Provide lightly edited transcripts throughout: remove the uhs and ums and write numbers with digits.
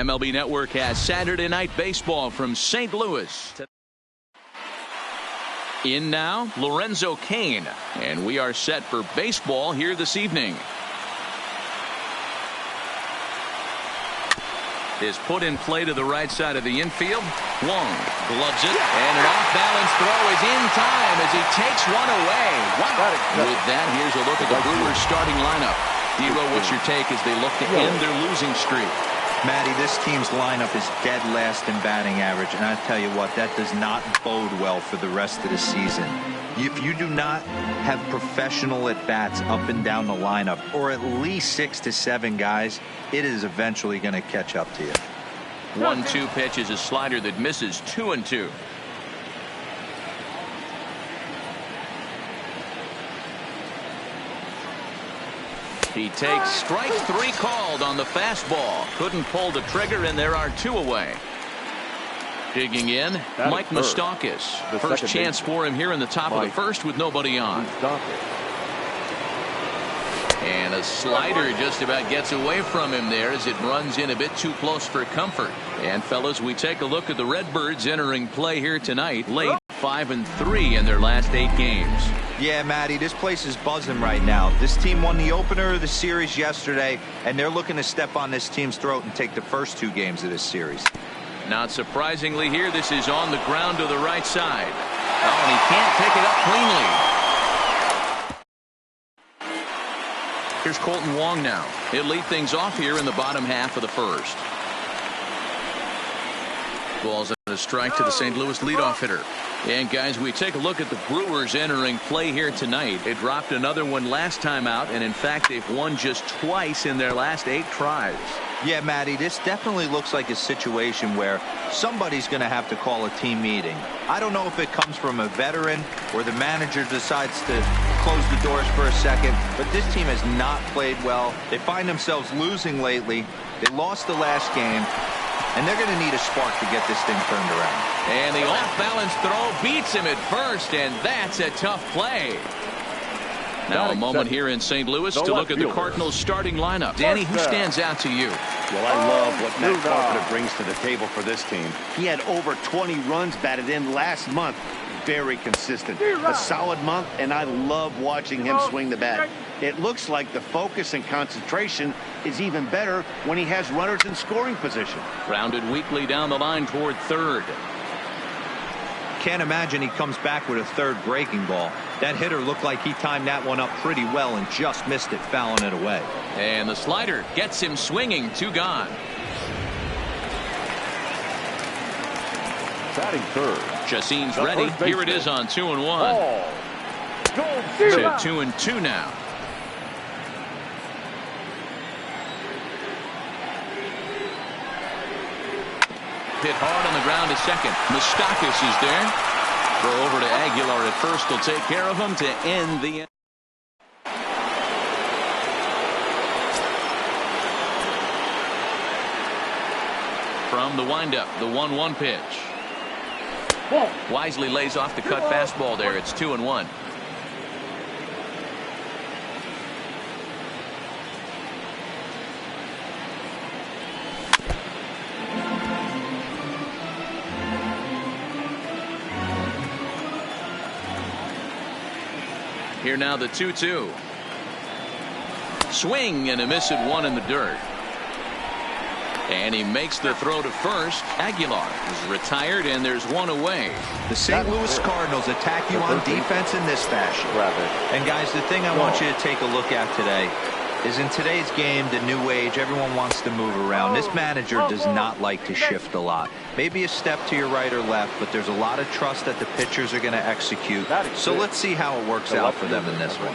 MLB Network has Saturday Night Baseball from St. Louis. In now, Lorenzo Cain, and we are set for baseball here this evening. Is put in play to the right side of the infield. Wong gloves it, and an off-balance throw is in time as he takes one away. Wow. With that, here's a look at the Brewers starting lineup. Hero, what's your take as they look to end their losing streak? Matty, this team's lineup is dead last in batting average, and I tell you what, that does not bode well for the rest of the season. If you do not have professional at-bats up and down the lineup, or at least 6 to 7 guys, it is eventually going to catch up to you. 1-2 pitch is a slider that misses 2-2. He takes strike 3 called on the fastball. Couldn't pull the trigger, and there are 2 away. Digging in, Mike Moustakas. First chance for him here in the top of the first with nobody on. And a slider just about gets away from him there as it runs in a bit too close for comfort. And fellas, we take a look at the Redbirds entering play here tonight. Late 5-3 in their last 8 games. Yeah, Matty, this place is buzzing right now. This team won the opener of the series yesterday, and they're looking to step on this team's throat and take the first 2 games of this series. Not surprisingly here, this is on the ground to the right side. Oh, and he can't pick it up cleanly. Here's Colton Wong now. He'll lead things off here in the bottom half of the first. Ball's at a strike to the St. Louis leadoff hitter. And guys, we take a look at the Brewers entering play here tonight. They dropped another one last time out, and in fact they've won just twice in their last 8 tries. Yeah, Matty, this definitely looks like a situation where somebody's going to have to call a team meeting. I don't know if it comes from a veteran or the manager decides to close the doors for a second, but this team has not played well. They find themselves losing lately. They lost the last game, and they're going to need a spark to get this thing turned around. And the off-balance throw beats him at first, and that's a tough play. Now a moment here in St. Louis to look at the Cardinals starting lineup. Danny, who stands out to you? Well, I love what Matt Carpenter brings to the table for this team. He had over 20 runs batted in last month. Very consistent. A solid month, and I love watching him swing the bat. It looks like the focus and concentration is even better when he has runners in scoring position. Grounded weakly down the line toward third. Can't imagine he comes back with a third breaking ball. That hitter looked like he timed that one up pretty well and just missed it, fouling it away. And the slider gets him swinging. 2 gone. Batting third. Chacin's ready. Here it is on 2-1. To 2-2 now. Hit hard on the ground to second. Moustakas is there. Throw over to Aguilar at first. Will take care of him to end the. From the windup, the 1-1 pitch. Wisely lays off the cut fastball there. It's 2-1. Here now the 2-2. Swing and a miss at 1 in the dirt. And he makes the throw to first. Aguilar is retired, and there's 1 away. The St. Louis Cardinals attack you on defense in this fashion. And guys, the thing I want you to take a look at today is in today's game, the new age, everyone wants to move around. This manager does not like to shift a lot. Maybe a step to your right or left, but there's a lot of trust that the pitchers are going to execute. So let's see how it works out for them in this one.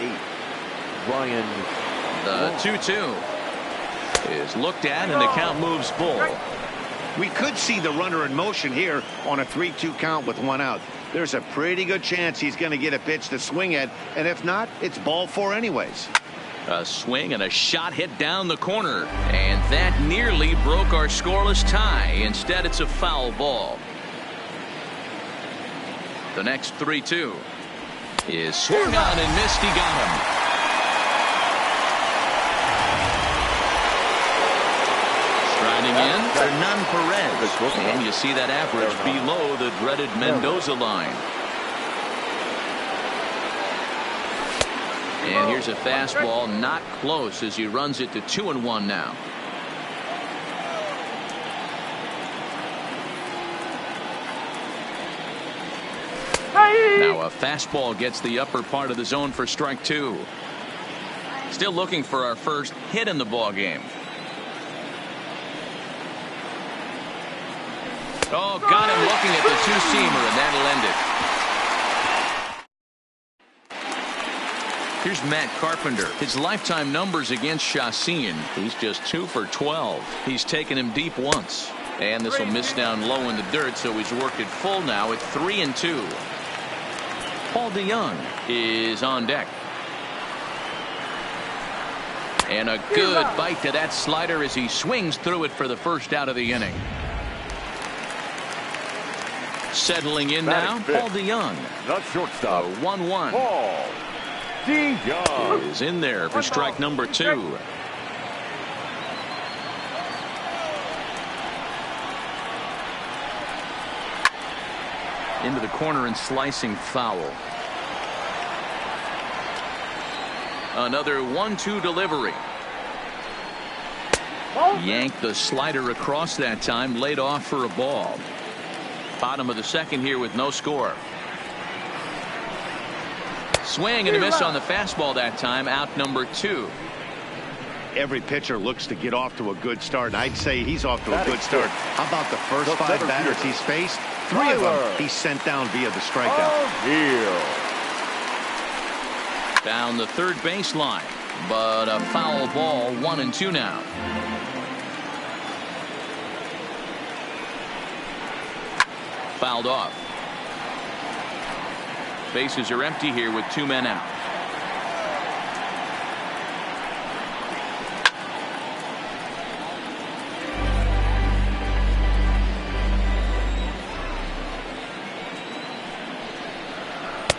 The 2-2 is looked at, and the count moves full. We could see the runner in motion here on a 3-2 count with 1 out. There's a pretty good chance he's going to get a pitch to swing at, and if not, it's ball 4 anyways. A swing and a shot hit down the corner, and that nearly broke our scoreless tie. Instead, it's a foul ball. The next 3-2 is swung on and missed. He got him. Grounding in, Hernan Perez. And you see that average below the dreaded Mendoza line. And here's a fastball, not close, as he runs it to 2-1 now. Now a fastball gets the upper part of the zone for strike 2. Still looking for our first hit in the ball game. Oh, got him looking at the two-seamer, and that'll end it. Here's Matt Carpenter. His lifetime numbers against Chacin. He's just 2 for 12. He's taken him deep once. And this will miss down low in the dirt, so he's worked it full now at 3-2. Paul DeYoung is on deck. And a good bite to that slider as he swings through it for the first out of the inning. Settling in now, Paul DeYoung. The shortstop, 1-1. Paul DeYoung is in there for strike number 2. Into the corner and slicing foul. Another 1-2 delivery. Yanked the slider across that time, laid off for a ball. Bottom of the second here with no score. Swing and a miss on the fastball that time, out number 2. Every pitcher looks to get off to a good start, and I'd say he's off to a good start. How about the first 5 batters he's faced? 3 of them he's sent down via the strikeout. Down the third baseline, but a foul ball, 1-2 now. Fouled off. Bases are empty here with 2 men out.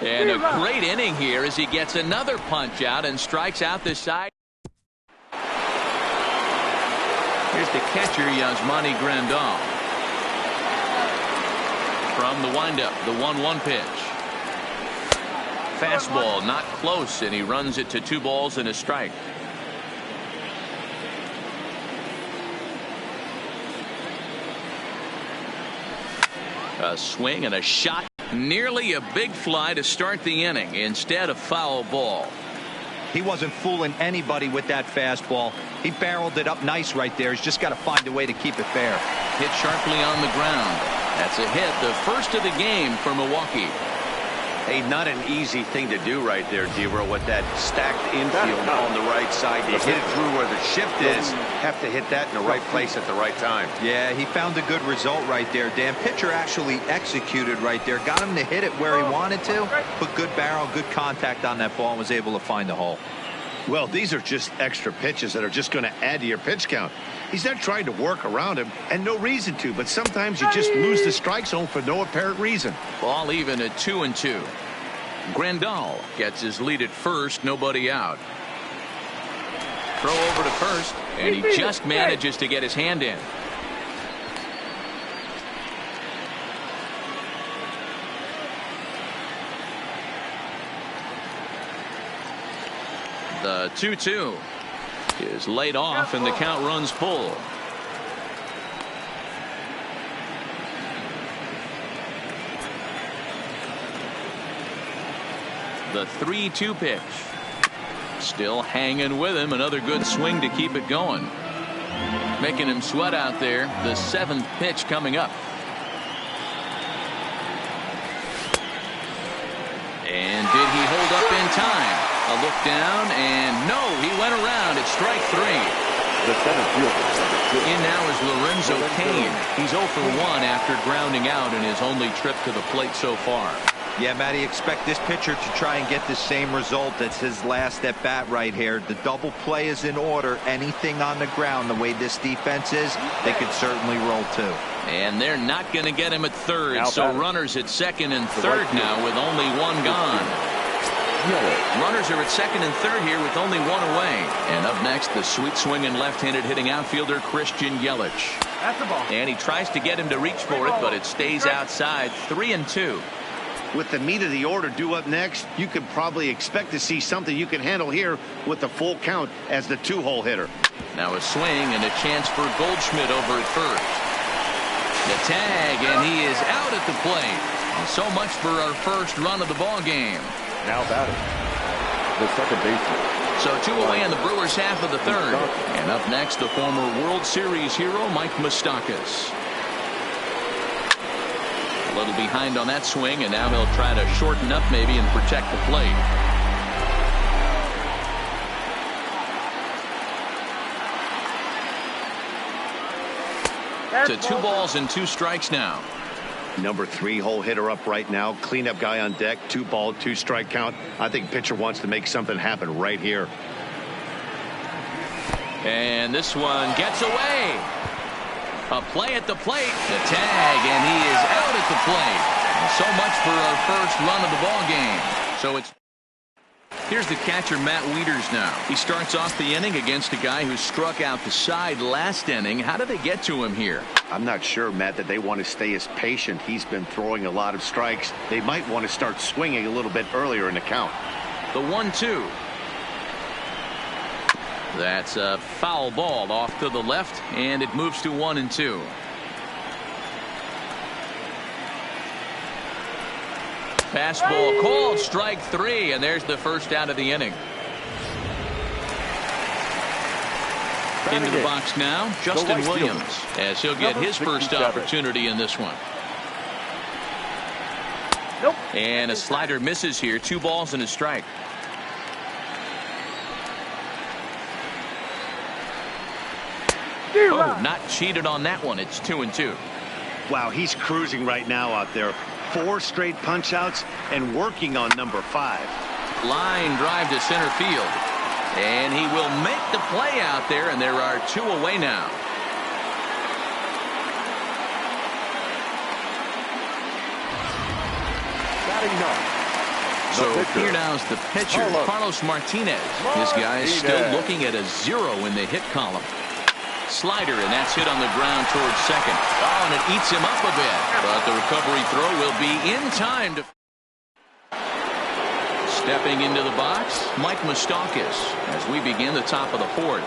And a great inning here as he gets another punch out and strikes out the side. Here's the catcher, Yasmani Grandal. From the windup, the 1-1 pitch. Fastball not close, and he runs it to 2 balls and a strike. A swing and a shot. Nearly a big fly to start the inning. Instead, a foul ball. He wasn't fooling anybody with that fastball. He barreled it up nice right there. He's just got to find a way to keep it fair. Hit sharply on the ground. That's a hit, the first of the game for Milwaukee. Hey, not an easy thing to do right there, D-Row, with that stacked infield on the right side. You hit it through where the shift is. Have to hit that in the right place at the right time. Yeah, he found a good result right there, Dan. Pitcher actually executed right there. Got him to hit it where he wanted to. Put good barrel, good contact on that ball, and was able to find the hole. Well, these are just extra pitches that are just going to add to your pitch count. He's not trying to work around him, and no reason to, but sometimes you just lose the strike zone for no apparent reason. Ball even at 2-2. Grandal gets his lead at first, nobody out. Throw over to first, and he just manages to get his hand in. The 2-2 is laid off, and the count runs full. The 3-2 pitch. Still hanging with him. Another good swing to keep it going. Making him sweat out there. The 7th pitch coming up. And did he hold up in time? A look down, and no, he went around at strike 3. The center fielder. In now is Lorenzo Cain. He's 0 for 1 after grounding out in his only trip to the plate so far. Yeah, Matty, expect this pitcher to try and get the same result. That's his last at bat right here. The double play is in order. Anything on the ground, the way this defense is, they could certainly roll too. And they're not going to get him at third, Now so batting. runners at second and third now with only 1 gone. yellow. Runners are at second and third here with only one away. And up next, the sweet swinging left-handed hitting outfielder Christian Yelich. That's the ball. And he tries to get him to reach for it, but it stays outside. 3-2. With the meat of the order due up next, you could probably expect to see something you can handle here with the full count as the two-hole hitter. Now a swing and a chance for Goldschmidt over at first. The tag, and he is out at the plate. And so much for our first run of the ball game. Now batting, the second baseman. So two away in the Brewers half of the third. And up next, the former World Series hero Mike Moustakas. A little behind on that swing, and now he'll try to shorten up maybe and protect the plate. To 2 balls and 2 strikes now. Number 3-hole hitter up right now. Cleanup guy on deck. 2-ball, 2-strike count. I think pitcher wants to make something happen right here. And this one gets away. A play at the plate. The tag, and he is out at the plate. And so much for our first run of the ball game. So it's here's the catcher, Matt Wieters now. He starts off the inning against a guy who struck out the side last inning. How do they get to him here? I'm not sure, Matt, that they want to stay as patient. He's been throwing a lot of strikes. They might want to start swinging a little bit earlier in the count. The 1-2. That's a foul ball off to the left, and it moves to 1-2. Fastball called, strike 3, and there's the first out of the inning. Into the box now, Justin Williams, as he'll get his first opportunity in this one. And a slider misses here. 2 balls and a strike. Oh, not cheated on that one. It's 2-2. Wow, he's cruising right now out there. 4 straight punch outs and working on number 5. Line drive to center field. And he will make the play out there, and there are 2 away now. Batting ninth. So here now is the pitcher, Carlos Martinez. This guy is still looking at a 0 in the hit column. Slider, and that's hit on the ground towards second. Oh, and it eats him up a bit. But the recovery throw will be in time to... Stepping into the box, Mike Moustakas as we begin the top of the 4th.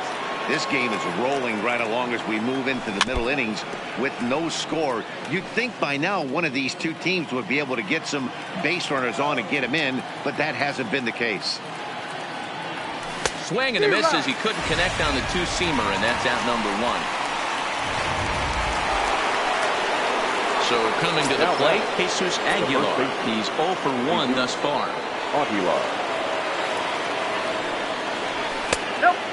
This game is rolling right along as we move into the middle innings with no score. You'd think by now one of these 2 teams would be able to get some base runners on and get them in, but that hasn't been the case. Swing and a miss as he couldn't connect on the 2-seamer, and that's out number 1. So coming to the plate, Jesus Aguilar. He's 0 for 1 thus far. Aguilar.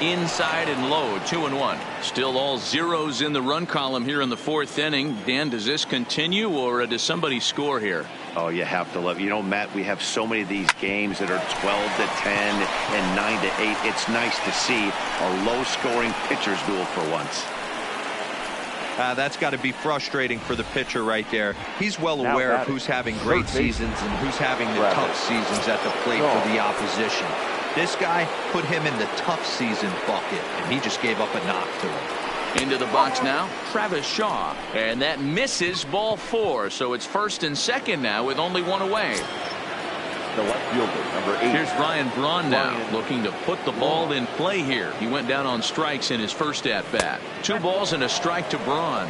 Inside and low, 2-1. Still all zeros in the run column here in the 4th inning. Dan, does this continue, or does somebody score here? Oh, you have to love. You know, Matt, we have so many of these games that are 12-10 and 9-8. It's nice to see a low-scoring pitcher's duel for once. That's got to be frustrating for the pitcher right there. He's well aware of who's having great seasons and who's having the tough seasons at the plate for the opposition. This guy put him in the tough season bucket, and he just gave up a knock to him. Into the box now, Travis Shaw. And that misses, ball 4. So it's 1st and 2nd now with only 1 away. The left fielder, number 8. Here's Ryan Braun now, looking to put the ball in play here. He went down on strikes in his first at-bat. 2 balls and a strike to Braun.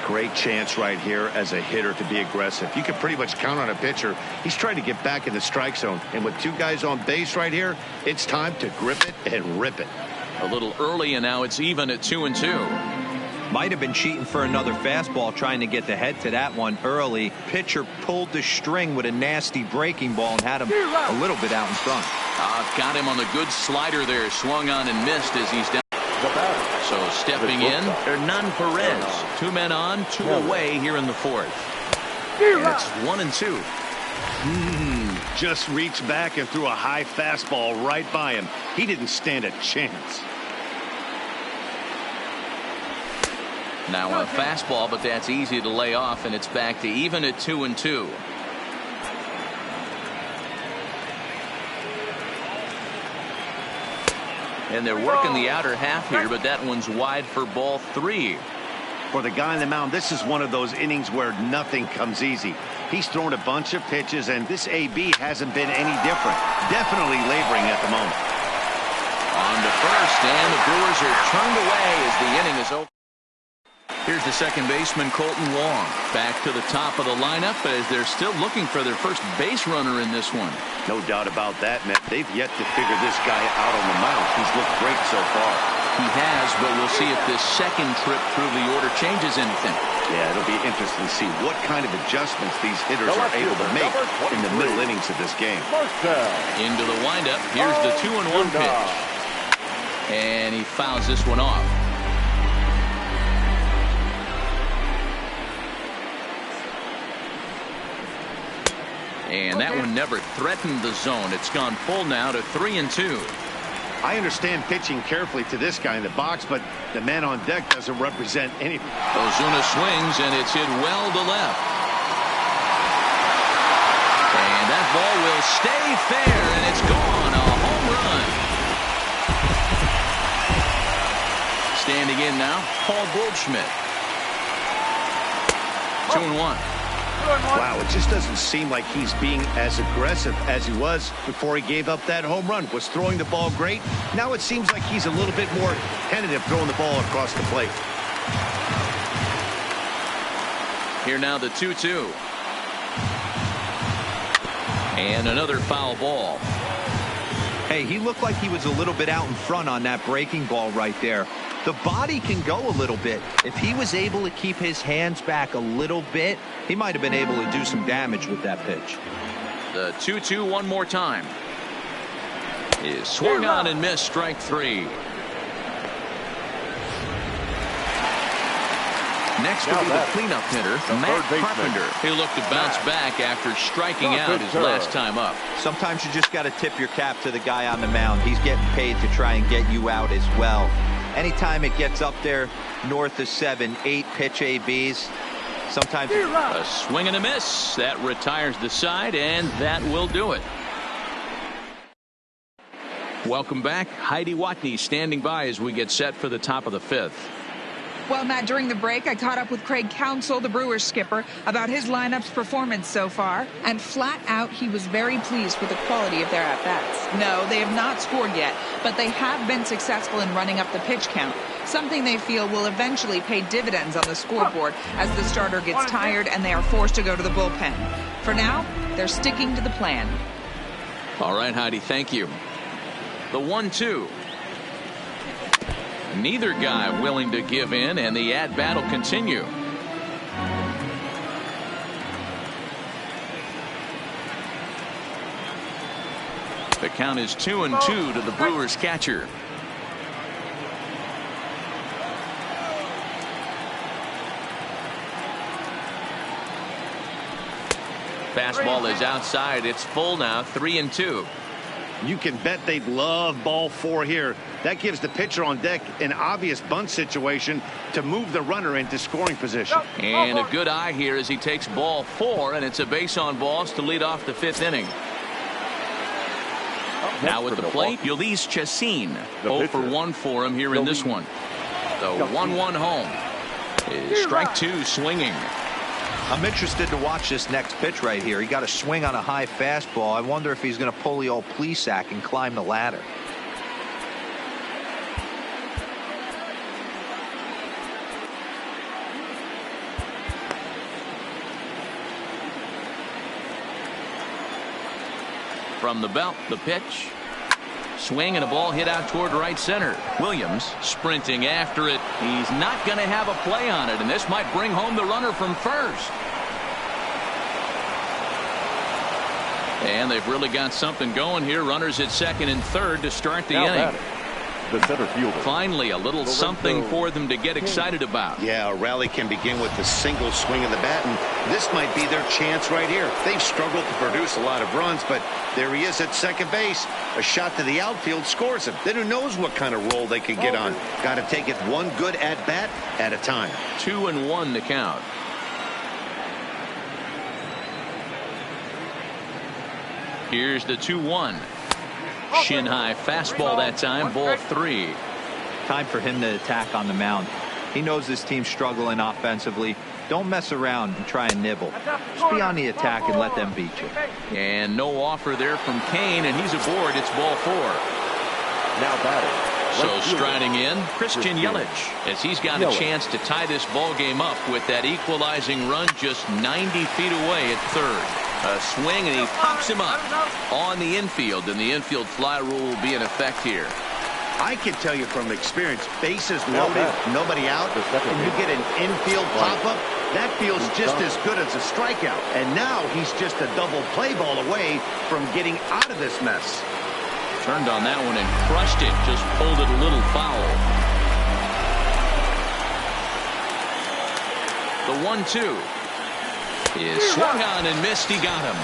Great chance right here as a hitter to be aggressive. You can pretty much count on a pitcher. He's trying to get back in the strike zone. And with 2 guys on base right here, it's time to grip it and rip it. A little early, and now it's even at 2-2. Might have been cheating for another fastball, trying to get the head to that one early. Pitcher pulled the string with a nasty breaking ball and had him a little bit out in front. Got him on a good slider there. Swung on and missed as he's down. So stepping in, Hernan Perez. 2 men on, 2 away here in the 4th. And it's 1-2. Just reached back and threw a high fastball right by him. He didn't stand a chance. Now a fastball, but that's easy to lay off, and it's back to even at 2-2. And they're working the outer half here, but that one's wide for ball 3. For the guy on the mound, this is one of those innings where nothing comes easy. He's thrown a bunch of pitches, and this AB hasn't been any different. Definitely laboring at the moment. On to first, and the Brewers are turned away as the inning is over. Here's the second baseman, Colton Wong. Back to the top of the lineup as they're still looking for their first base runner in this one. No doubt about that, man. They've yet to figure this guy out on the mound. He's looked great so far. He has, but we'll see if this second trip through the order changes anything. Yeah, it'll be interesting to see what kind of adjustments these hitters are able to make in the middle innings of this game. Into the windup. Here's the 2-1 pitch. And he fouls this one off. And that one never threatened the zone. It's gone full now to 3-2. I understand pitching carefully to this guy in the box, but the man on deck doesn't represent anything. Ozuna swings, and it's hit well to left. And that ball will stay fair, and it's gone. A home run. Standing in now, Paul Goldschmidt. 2-1. Wow, it just doesn't seem like he's being as aggressive as he was before he gave up that home run. Was throwing the ball great. Now it seems like he's a little bit more tentative throwing the ball across the plate. Here now the 2-2. And another foul ball. Hey, he looked like he was a little bit out in front on that breaking ball right there. The body can go a little bit. If he was able to keep his hands back a little bit, he might have been able to do some damage with that pitch. The 2-2 one more time. Is swung on and missed, strike 3. Next will be the cleanup hitter, Matt Carpenter. He'll look to bounce back after striking out his last time up. Sometimes you just got to tip your cap to the guy on the mound. He's getting paid to try and get you out as well. Anytime it gets up there north of 7, 8 pitch ABs, sometimes a swing and a miss. That retires the side, and that will do it. Welcome back. Heidi Watney standing by as we get set for the top of the 5th. Well, Matt, during the break, I caught up with Craig Counsell, the Brewers skipper, about his lineup's performance so far. And flat out, he was very pleased with the quality of their at-bats. No, they have not scored yet, but they have been successful in running up the pitch count, something they feel will eventually pay dividends on the scoreboard as the starter gets tired and they are forced to go to the bullpen. For now, they're sticking to the plan. All right, Heidi, thank you. The 1-2. Neither guy willing to give in, and the at-bat will continue. The count is 2-2 to the Brewers catcher. Fastball is outside. It's full now, 3-2. You can bet they'd love ball 4 here. That gives the pitcher on deck an obvious bunt situation to move the runner into scoring position. And a good eye here as he takes ball 4, and it's a base on balls to lead off the 5th inning. Now at the plate, Ulysses Chacin. 0 for 1 for him here in this one. The 1-1 home is strike 2 swinging. I'm interested to watch this next pitch right here. He got a swing on a high fastball. I wonder if he's going to pull the old Plesac and climb the ladder. From the belt, the pitch. Swing and a ball hit out toward right center. Williams sprinting after it. He's not going to have a play on it, and this might bring home the runner from first. And they've really got something going here. Runners at second and third to start the inning. The center fielder. Finally, a little something for them to get excited about. Yeah, a rally can begin with the single swing of the bat, and this might be their chance right here. They've struggled to produce a lot of runs, but there he is at second base. A shot to the outfield scores him. Then who knows what kind of roll they could get on. Got to take it one good at-bat at a time. 2-1 to count. Here's the 2-1. Shin high fastball that time, ball 3. Time for him to attack on the mound. He knows this team's struggling offensively. Don't mess around and try and nibble. Just be on the attack and let them beat you. And no offer there from Kane, and he's aboard. It's ball 4. Now batting. So striding in, Christian Yelich, as he's got a chance to tie this ball game up with that equalizing run just 90 feet away at third. A swing, and he pops him up on the infield, and the infield fly rule will be in effect here. I can tell you from experience, bases loaded, nobody out, and you get an infield pop-up, that feels just as good as a strikeout. And now he's just a double play ball away from getting out of this mess. Turned on that one and crushed it, just pulled it a little foul. The 1-2 is swung on and missed. He got him.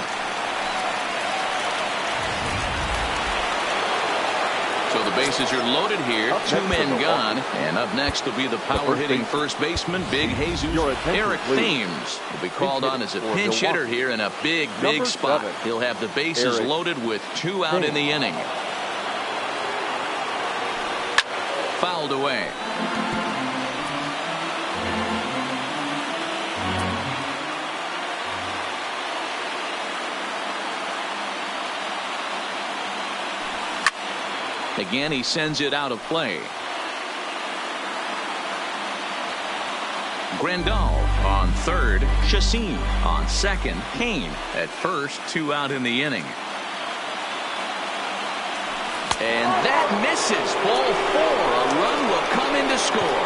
So the bases are loaded here. 2 men gone. And up next will be the power-hitting first baseman, Big Jesus. Eric Thames will be called on as a pinch hitter here in a big, big spot. He'll have the bases loaded with 2 out in the inning. Fouled away. Again, he sends it out of play. Grandal on third. Chacin on second. Kane at first. 2 out in the inning. And that misses. Ball 4. A run will come in to score.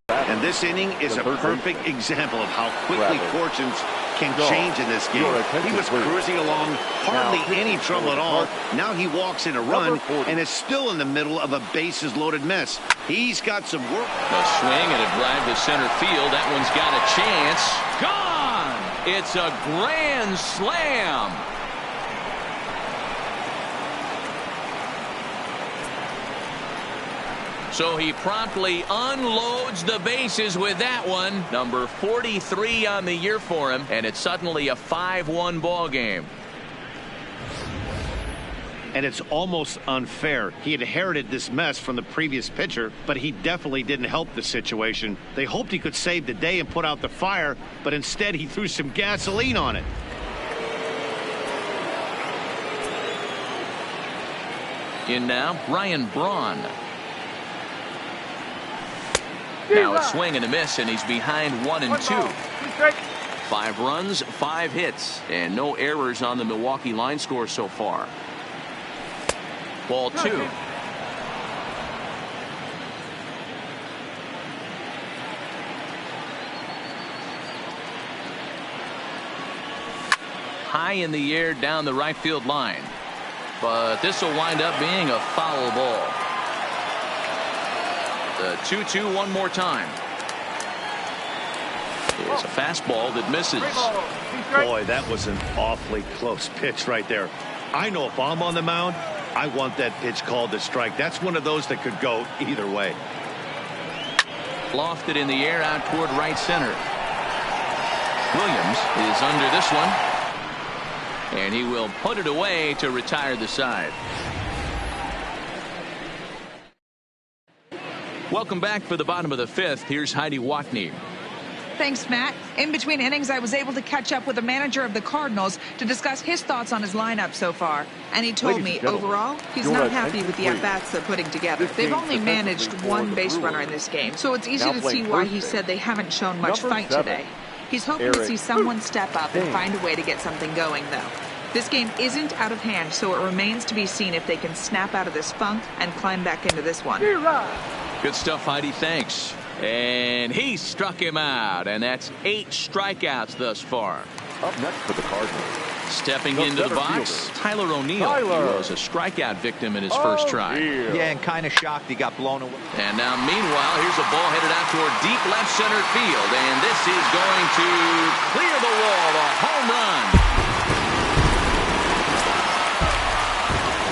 And this inning is a perfect example of how quickly fortunes can change in this game. He was cruising along, hardly any trouble at all. Now he walks in a run and is still in the middle of a bases-loaded mess. He's got some work. A swing and a drive to center field. That one's got a chance. Gone! It's a grand slam. So he promptly unloads the bases with that one. Number 43 on the year for him, and it's suddenly a 5-1 ball game. And it's almost unfair. He inherited this mess from the previous pitcher, but he definitely didn't help the situation. They hoped he could save the day and put out the fire, but instead he threw some gasoline on it. In now, Brian Braun. Now a swing and a miss, and he's behind 1 and 2. 5 runs, 5 hits, and no errors on the Milwaukee line score so far. Ball 2. High in the air down the right field line. But this will wind up being a foul ball. The 2-2 one more time. It's a fastball that misses. Boy, that was an awfully close pitch right there. I know if I'm on the mound, I want that pitch called a strike. That's one of those that could go either way. Lofted in the air out toward right center. Williams is under this one. And he will put it away to retire the side. Welcome back for the bottom of the 5th. Here's Heidi Watney. Thanks, Matt. In between innings, I was able to catch up with the manager of the Cardinals to discuss his thoughts on his lineup so far. And he told me, overall, he's not happy with the at-bats they're putting together. They've only managed 1 base runner in this game, so it's easy to see why he said they haven't shown much fight today. He's hoping to see someone step up and find a way to get something going, though. This game isn't out of hand, so it remains to be seen if they can snap out of this funk and climb back into this one. Good stuff, Heidi. Thanks. And he struck him out, and that's 8 strikeouts thus far. Up next for the Cardinals. Stepping into the box, Tyler O'Neill. He was a strikeout victim in his first try. Yeah, and kind of shocked he got blown away. And now, meanwhile, here's a ball headed out toward deep left center field, and this is going to clear the wall. A home run.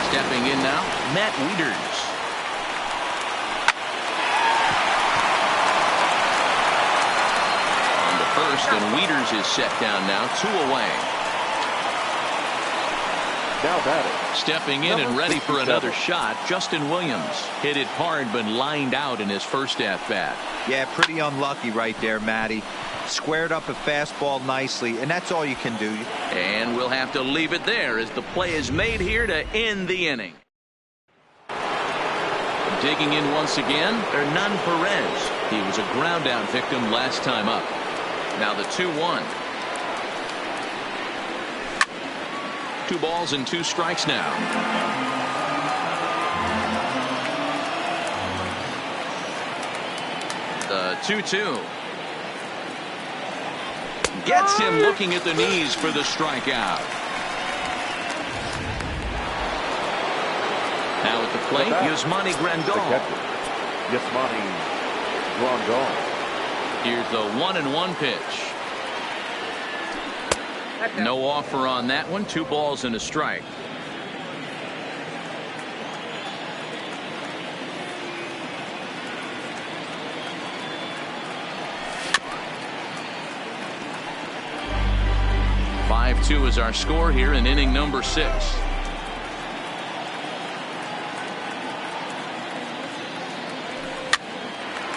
Stepping in now, Matt Wieters. On the first, and Wieters is set down now, 2 away. Now batting. Stepping in and ready for another shot, Justin Williams. Hit it hard but lined out in his first at-bat. Yeah, pretty unlucky right there, Matty. Squared up a fastball nicely, and that's all you can do. And we'll have to leave it there as the play is made here to end the inning. Digging in once again, Hernan Perez. He was a ground out victim last time up. Now the 2-1. 2 balls and 2 strikes now. The 2-2. Gets him looking at the knees for the strikeout. Now at the plate, Yasmani Grandal. Yasmani Grandal. Here's the 1-1 pitch. No offer on that one. 2 balls and a strike. (5-2) is our score here in inning number 6.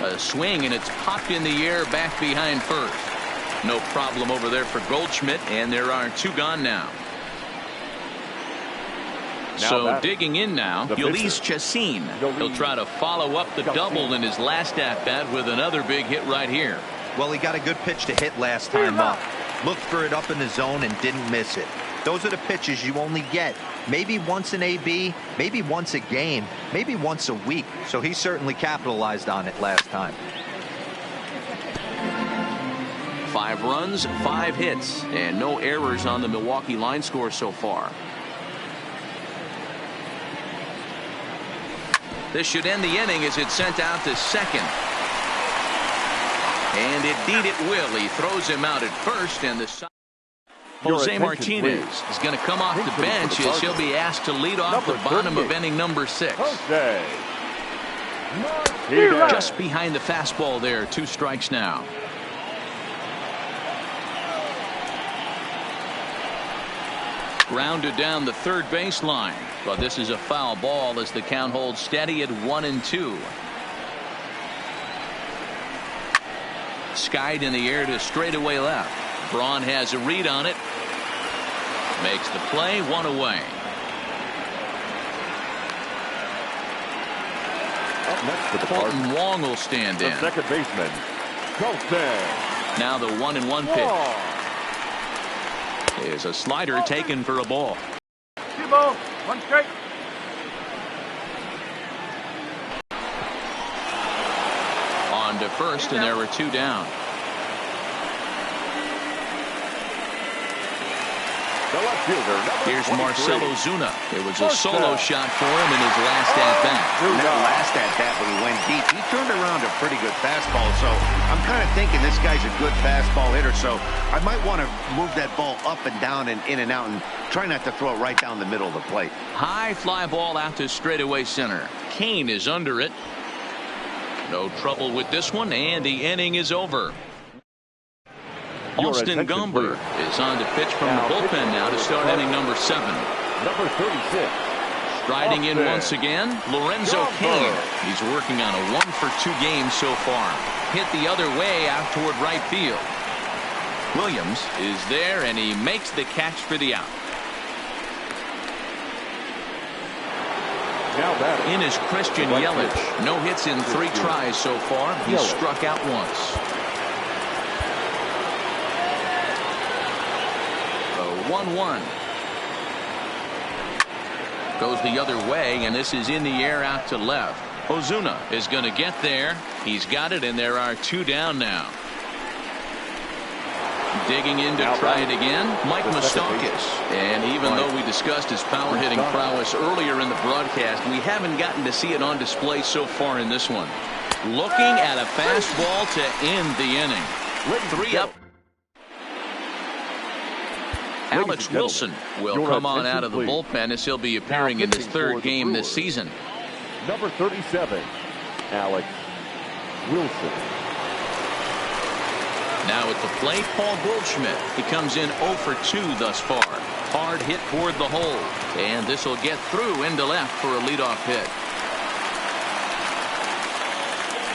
A swing, and it's popped in the air back behind first. No problem over there for Goldschmidt, and there are 2 gone now. So digging in now, Ulysses Chacin. He'll try to follow up the double in his last at-bat with another big hit right here. Well, he got a good pitch to hit last time up. Looked for it up in the zone and didn't miss it. Those are the pitches you only get maybe once in AB, maybe once a game, maybe once a week. So he certainly capitalized on it last time. 5 runs, 5 hits, and no errors on the Milwaukee line score so far. This should end the inning as it's sent out to second. And indeed it will. He throws him out at first, and the Jose Martinez is going to come off the bench as he'll be asked to lead off the bottom of inning number 6. Just behind the fastball there. 2 strikes now. Grounded down the third baseline, but this is a foul ball as the count holds steady at 1-2. Skied in the air to straightaway left. Braun has a read on it. Makes the play, 1 away. Up next for the Colton Wong will stand in. Second baseman, Colton. Now the 1-1 pitch. Is a slider taken for a ball. 2 balls, 1 strike. On to first, and there were 2 down. The left fielder, Here's Marcell Ozuna. It was a solo shot for him in his last at-bat. That last at-bat when he went deep, he turned around a pretty good fastball. So I'm kind of thinking this guy's a good fastball hitter. So I might want to move that ball up and down and in and out and try not to throw it right down the middle of the plate. High fly ball out to straightaway center. Kane is under it. No trouble with this one, and the inning is over. Austin Gomber is on to pitch from the bullpen now to start inning number 7. Number 36. Striding in once again, Lorenzo Cain. He's working on a 1-for-2 game so far. Hit the other way out toward right field. Williams is there, and he makes the catch for the out. Now batting. In is Christian Yelich. No hits in 3 tries so far. He's struck out once. 1-1. Goes the other way, and this is in the air out to left. Ozuna is going to get there. He's got it, and there are 2 down now. Digging in to try it again, Mike Moustakas. And even though we discussed his power hitting prowess earlier in the broadcast, we haven't gotten to see it on display so far in this one. Looking at a fastball to end the inning. 3 up. Alex Wilson will come on out of the bullpen as he'll be appearing in his 3rd game this season. Number 37, Alex Wilson. Now at the plate, Paul Goldschmidt. He comes in 0 for 2 thus far. Hard hit toward the hole. And this will get through into left for a leadoff hit.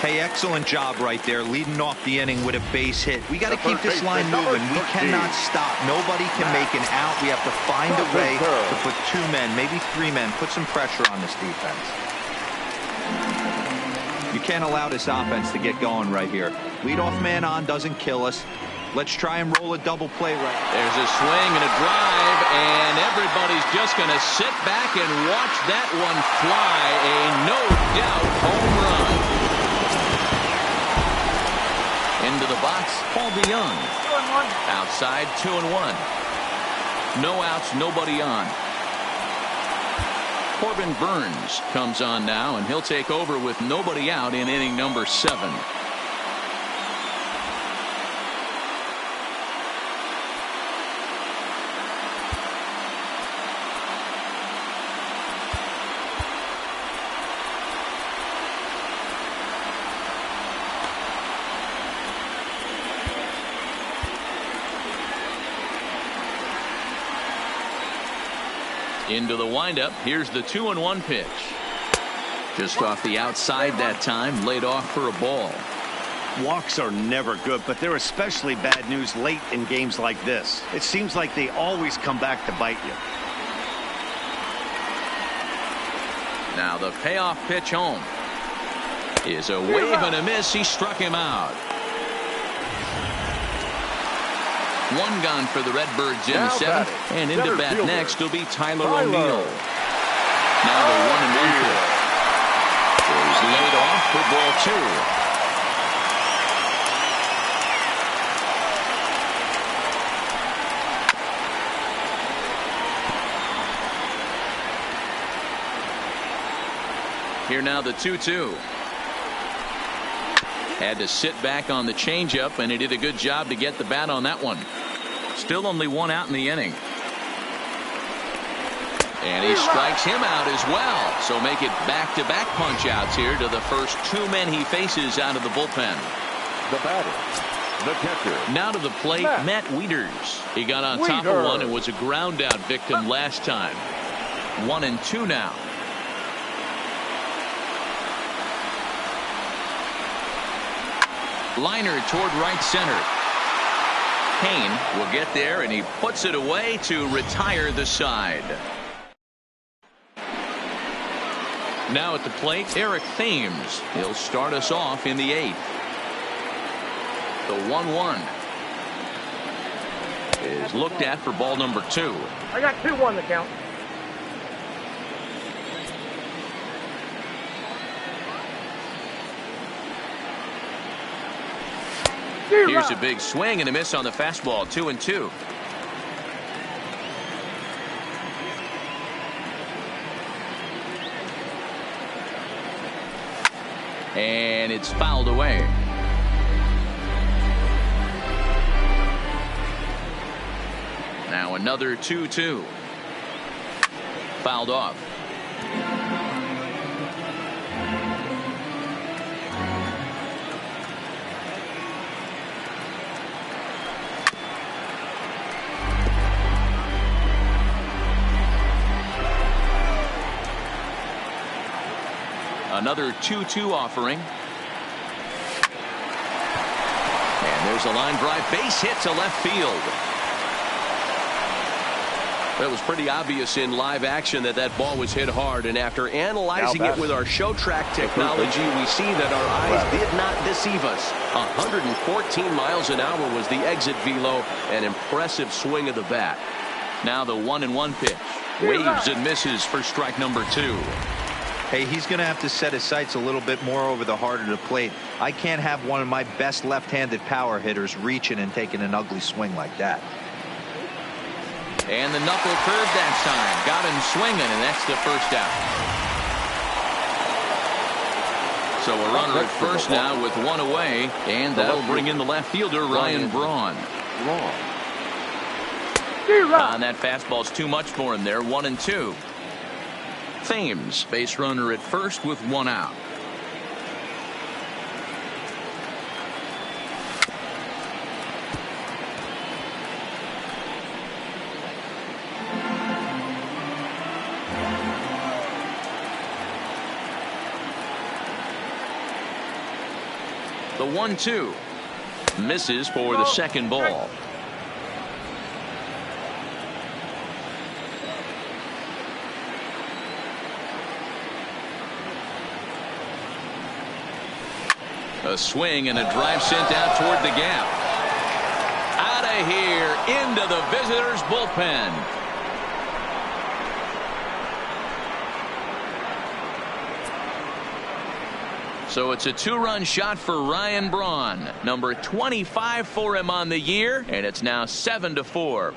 Hey, excellent job right there, leading off the inning with a base hit. We got to keep this line moving. We cannot stop. Nobody can make an out. We have to find a way to put 2 men, maybe 3 men, put some pressure on this defense. You can't allow this offense to get going right here. Leadoff man on doesn't kill us. Let's try and roll a double play right. There's a swing and a drive, and everybody's just going to sit back and watch that one fly. A no-doubt home run. Into the box, Paul DeYoung. 2-1. Outside, 2-1. No outs, nobody on. Corbin Burns comes on now, and he'll take over with nobody out in inning number 7. Into the windup. Here's the 2-1 pitch. Just off the outside that time, laid off for a ball. Walks are never good, but they're especially bad news late in games like this. It seems like they always come back to bite you. Now the payoff pitch home is a wave and a miss. He struck him out. 1 gone for the Redbirds in the 7th, and into bat next will be Tyler O'Neill. Now the 1-1 pitch is laid off for ball 2. Here now the 2-2. Had to sit back on the changeup, and he did a good job to get the bat on that one. Still only 1 out in the inning. And he strikes him out as well. So make it back-to-back punch-outs here to the first 2 men he faces out of the bullpen. The batter, the catcher. Now to the plate, Matt Wieters. He got on top of one and was a ground-out victim last time. 1-2 now. Liner toward right center. Kane will get there, and he puts it away to retire the side. Now at the plate, Eric Thames. He'll start us off in the 8th. The 1-1 is looked at for ball number 2. I got 2-1 the count. Here's a big swing and a miss on the fastball. 2-2. And it's fouled away. Now another 2-2. Fouled off. Another 2-2 offering. And there's a line drive, base hit to left field. It was pretty obvious in live action that that ball was hit hard, and after analyzing it with our show track technology, we see that our eyes did not deceive us. 114 miles an hour was the exit velo, an impressive swing of the bat. Now the 1-1 pitch. Waves and misses for strike number 2. Hey, he's going to have to set his sights a little bit more over the heart of the plate. I can't have one of my best left-handed power hitters reaching and taking an ugly swing like that. And the knuckle curve that time. Got him swinging, and that's the first out. So a runner at first now with 1 away, and that'll bring in the left fielder, Ryan Braun. And that fastball's too much for him there. 1-2. Thames, base runner at first with 1 out. The 1-2. Misses for the second ball. A swing and a drive sent out toward the gap. Out of here into the visitors' bullpen. So it's a 2-run shot for Ryan Braun, number 25 for him on the year, and it's now 7-4.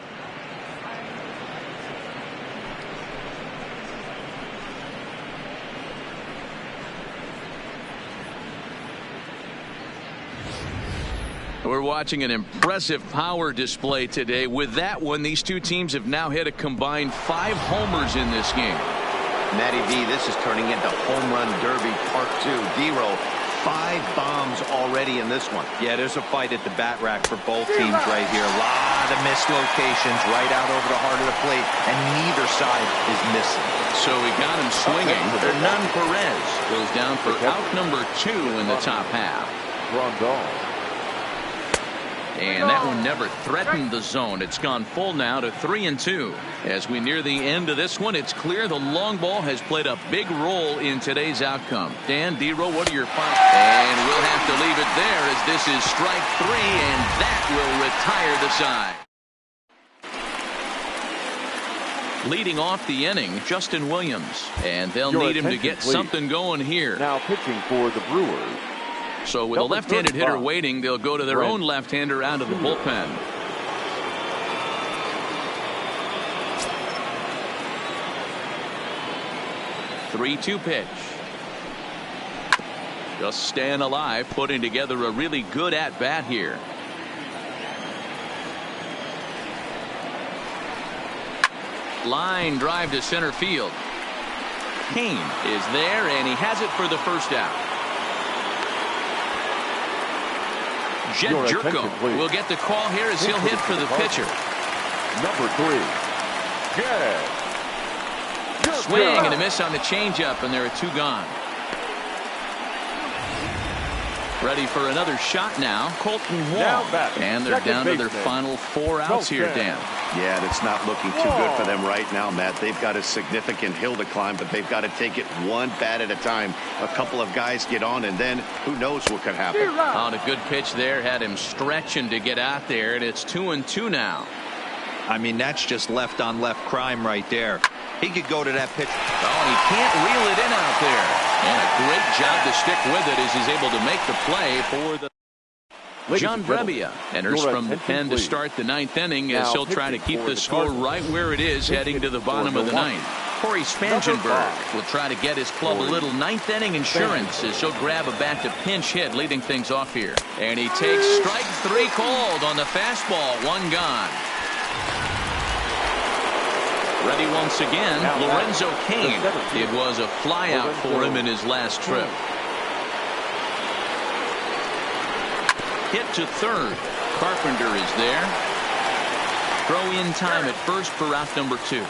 We're watching an impressive power display today. With that one, these two teams have now hit a combined 5 homers in this game. Matty V, this is turning into home run derby part 2. D-Row, 5 bombs already in this one. Yeah, there's a fight at the bat rack for both teams right here. A lot of missed locations right out over the heart of the plate, and neither side is missing. So we got him swinging. Hernan Perez goes down for out number 2 in the top half. And that one never threatened the zone. It's gone full now to 3-2. As we near the end of this one, it's clear the long ball has played a big role in today's outcome. Dan, D-Row, what are your final? And we'll have to leave it there as this is strike 3, and that will retire the side. Leading off the inning, Justin Williams. And they'll need him to get something going here. Now pitching for the Brewers. So with a left-handed hitter waiting, they'll go to their own left-hander out of the bullpen. Three-two pitch. Just staying alive, putting together a really good at-bat here. Line drive to center field. Kane is there, and he has it for the first out. Jed Jerko will get the call here as he'll hit for the pitcher. Number 3, Jed. Swing and a miss on the changeup, and there are 2 gone. Ready for another shot now, Colton Wall. And they're down to their final 4 outs here, Dan. Yeah, it's not looking too good for them right now, Matt. They've got a significant hill to climb, but they've got to take it one bat at a time. A couple of guys get on, and then who knows what could happen. On a good pitch there, had him stretching to get out there, and it's 2-2 now. I mean, that's just left-on-left crime right there. He could go to that pitch. Oh, he can't reel it in out there. And a great job to stick with it as he's able to make the play for the... John Brebbia enters from the pen to start the 9th inning as he'll try to keep the score right where it is heading to the bottom of the 9th. Corey Spangenberg will try to get his club a little 9th inning insurance as he'll grab a bat to pinch hit, leading things off here. And he takes strike 3 called on the fastball. 1 gone. Ready once again, Lorenzo Cain. It was a flyout for him in his last trip. Hit to third. Carpenter is there. Throw in time at first for out number 2.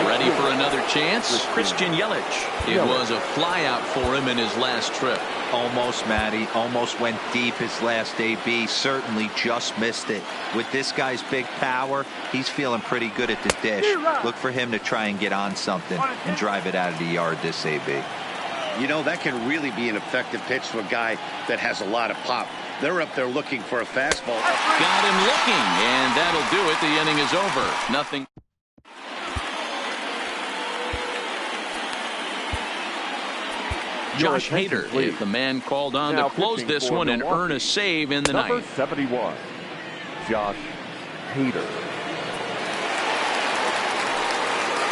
Ready for another chance. Christian Yelich. It was a flyout for him in his last trip. Almost, Matty. Almost went deep his last AB. Certainly just missed it. With this guy's big power, he's feeling pretty good at the dish. Look for him to try and get on something and drive it out of the yard this AB. You know, that can really be an effective pitch to a guy that has a lot of pop. They're up there looking for a fastball. Got him looking, and that'll do it. The inning is over. Nothing. Josh Hader is the man called on to close this one and earn a save in the Number 9th. 71, Josh Hader.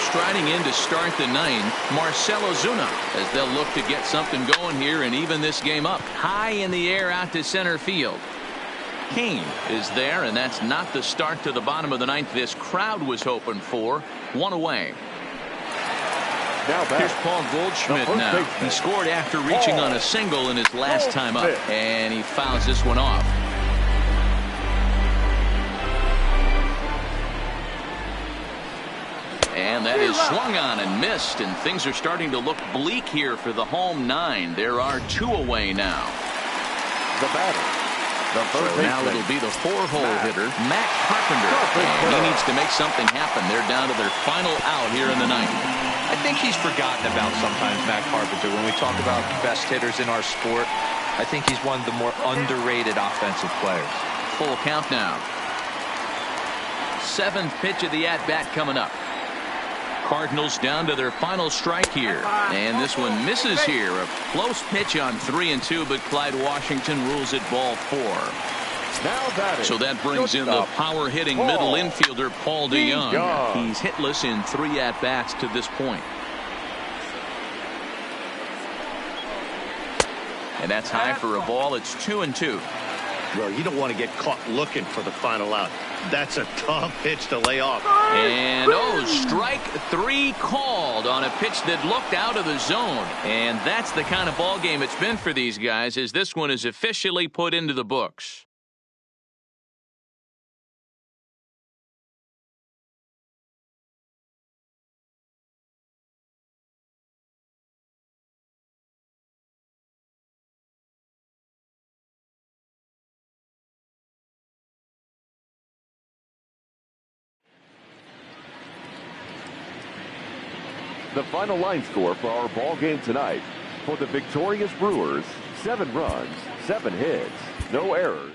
Striding in to start the 9th, Marcell Ozuna, as they'll look to get something going here and even this game up. High in the air out to center field. Kane is there, and that's not the start to the bottom of the 9th this crowd was hoping for. 1 away. Here's Paul Goldschmidt now. He scored after reaching on a single in his last time up, and he fouls this one off. And that is swung on and missed, and things are starting to look bleak here for the home 9. There are 2 away now. The batter, the third baseman. Now it'll be the 4-hole hitter, Matt Carpenter. And he needs to make something happen. They're down to their final out here in the 9th. I think he's forgotten about sometimes, Matt Carpenter. When we talk about best hitters in our sport, I think he's one of the more underrated offensive players. Full count now. 7th pitch of the at-bat coming up. Cardinals down to their final strike here. And this one misses here. A close pitch on 3-2, but Clyde Washington rules it ball 4. Now batting. So that brings in the power-hitting middle infielder, Paul DeYoung. He's hitless in 3 at-bats to this point. And that's high for a ball. It's 2-2. Well, you don't want to get caught looking for the final out. That's a tough pitch to lay off. And strike 3 called on a pitch that looked out of the zone. And that's the kind of ball game it's been for these guys, as this one is officially put into the books. The final line score for our ball game tonight. For the victorious Brewers, 7 runs, 7 hits, no errors.